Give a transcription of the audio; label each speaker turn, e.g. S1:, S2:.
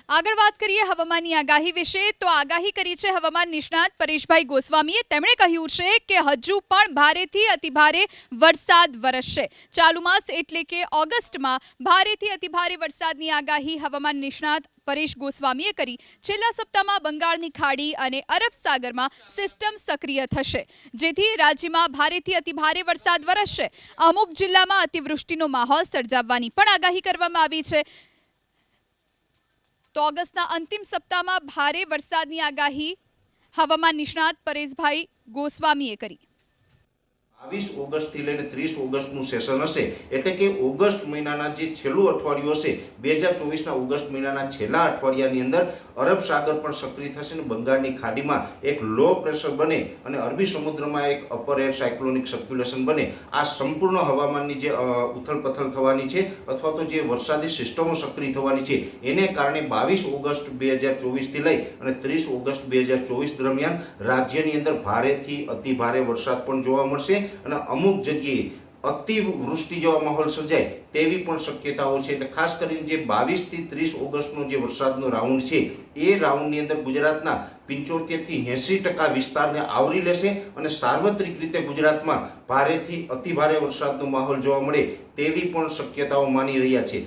S1: આગળ વાત કરીએ હવામાનની આગાહી વિશે તો આગાહી કરી છે હવામાન નિષ્ણાત પરેશભાઈ ગોસ્વામીએ। તેમણે કહ્યું છે કે હજુ પણ ભારેથી અતિભારે વરસાદ વરસશે। ચાલુ માસ એટલે કે ઓગસ્ટમાં ભારેથી અતિભારે વરસાદની આગાહી હવામાન નિષ્ણાત પરેશ ગોસ્વામીએ કરી। છેલ્લા સપ્તાહમાં બંગાળની ખાડી અને અરબ સાગરમાં સિસ્ટમ સક્રિય થશે, જેથી રાજ્યમાં ભારેથી અતિભારે વરસાદ વરસશે। અમુક જિલ્લામાં અતિવૃષ્ટિનો માહોલ સર્જાવવાની પણ આગાહી કરવામાં આવી છે। તો ઓગસ્ટના અંતિમ સપ્તાહમાં ભારે વરસાદની આગાહી હવામાન નિષ્ણાત પરેશભાઈ ગોસ્વામીએ કરી।
S2: 22 ઓગસ્ટથી લઈને 30 ઓગસ્ટનું સેશન હશે, એટલે કે ઓગસ્ટ મહિનાના જે છેલ્લું અઠવાડિયું હશે 2024ના ઓગસ્ટ મહિનાના છેલ્લા અઠવાડિયાની અંદર અરબ સાગર પણ સક્રિય થશે અને બંગાળની ખાડીમાં એક લો પ્રેશર બને અને અરબી સમુદ્રમાં એક અપર એર સાયક્લોનિક સર્ક્યુલેશન બને। આ સંપૂર્ણ હવામાનની જે ઉથલપથલ થવાની છે અથવા તો જે વરસાદી સિસ્ટમો સક્રિય થવાની છે એને કારણે 22 ઓગસ્ટ 2024થી લઈ અને 30 ઓગસ્ટ 2024 દરમિયાન રાજ્યની અંદર ભારેથી અતિભારે વરસાદ પણ જોવા મળશે અને અમુક જગ્યાએ અતિવૃષ્ટિ જેવા માહોલ સર્જાય તેવી પણ શક્યતાઓ છે। એટલે ખાસ કરીને જે 22 થી 30 ઓગસ્ટનો જે વરસાદનો રાઉન્ડ છે એ રાઉન્ડની અંદર ગુજરાતના 75 થી 80% વિસ્તારને આવરી લેશે અને સાર્વત્રિક રીતે ગુજરાતમાં ભારેથી અતિભારે વરસાદનો માહોલ જોવા મળે તેવી પણ શક્યતાઓ માની રહ્યા છે।